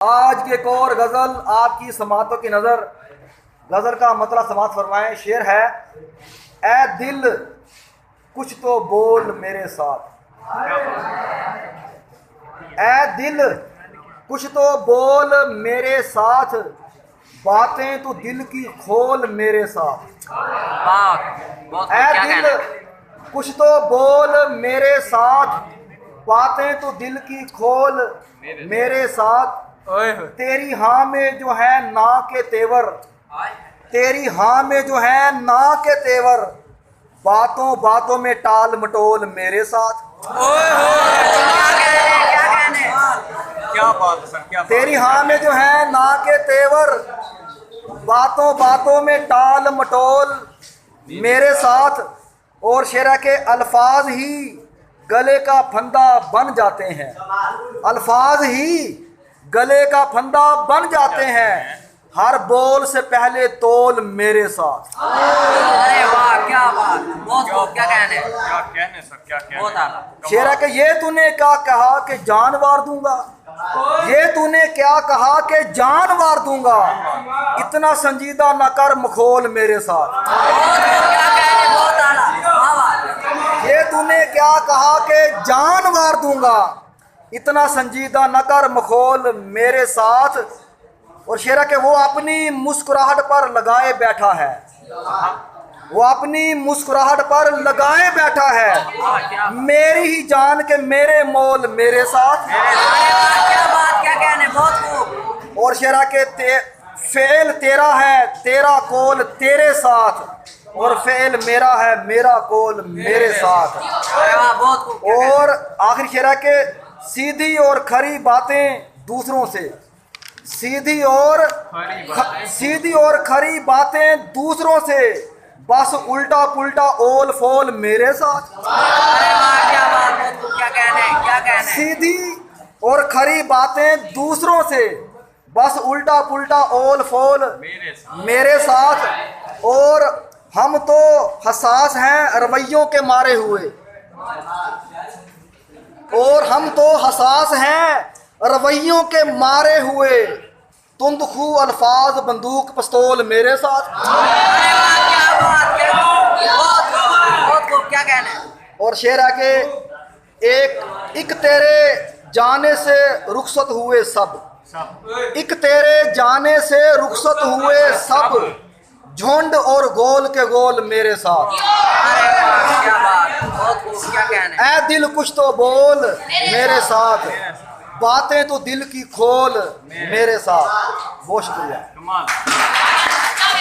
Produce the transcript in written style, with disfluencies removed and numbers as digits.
आज की एक और गजल आपकी समातों की नजर। गजल का मतलब समात फरमाएं। शेर है, ए दिल कुछ तो बोल मेरे साथ, ए दिल कुछ तो बोल मेरे साथ, बातें तो दिल की खोल मेरे साथ। ए दिल कुछ तो बोल मेरे साथ, बातें तो दिल की खोल मेरे साथ। तेरी हाँ में जो है ना के तेवर, तेरी हाँ में जो है ना के तेवर, बातों बातों में टाल मटोल मेरे साथ। क्या बात सर, क्या तेरी हाँ में जो है ना के तेवर, बातों बातों में टाल मटोल मेरे साथ। और शेरा के अल्फाज ही गले का फंदा बन जाते हैं, अल्फाज ही गले का फंदा बन जाते हैं, हर बोल से पहले तोल मेरे साथ। अरे वाह, क्या बात, बहुत क्या कहने, क्या कहने सर, क्या कहने। बहुत आला। शेरा के ये तूने क्या कहा कि जान वार दूंगा, ये तूने क्या कहा कि जान वार दूंगा, इतना संजीदा न कर मखोल मेरे साथ। क्या कहने, बहुत आला, वाह वाह। ये तूने क्या कहा कि जान वार दूंगा, इतना संजीदा न कर मखोल मेरे साथ। और शेरा के वो अपनी मुस्कुराहट पर लगाए बैठा है, वो अपनी मुस्कुराहट पर लगाए बैठा है, मेरी ही जान के मेरे मोल मेरे साथ। क्या बात, क्या कहने, बहुत खूब। और शेरा के फेल तेरा है तेरा कोल तेरे साथ, और फेल मेरा है मेरा कोल मेरे साथ। अरे वाह, बहुत खूब। और आखिर शेरा के सीधी और खरी बातें दूसरों से, सीधी और खरी बातें दूसरों से, बस उल्टा पुल्टा ओल फोल मेरे साथ। अरे वाह, क्या बात, बहुत खूब। क्या कहने, क्या कहने। सीधी और खरी बातें दूसरों से, बस उल्टा पुल्टा ओल फोल मेरे साथ। और हम तो हसास हैं रवैयों के मारे हुए, और हम तो हसास हैं रवैयों के मारे हुए, तुंदखू अल्फाज बंदूक पिस्तौल मेरे साथ। अरे वाह, क्या बात, बहुत खूब, क्या कहने। और शेर आके एक तेरे जाने से रुखसत हुए सब, एक तेरे जाने से रुखसत हुए सब, झुंड और गोल के गोल मेरे साथ। अरे वाह, क्या बात, बहुत खूब, क्या कहने। ऐ दिल कुछ तो बोल मेरे साथ, बातें तो दिल की खोल मेरे साथ। बहुत शुक्रिया। कमाल।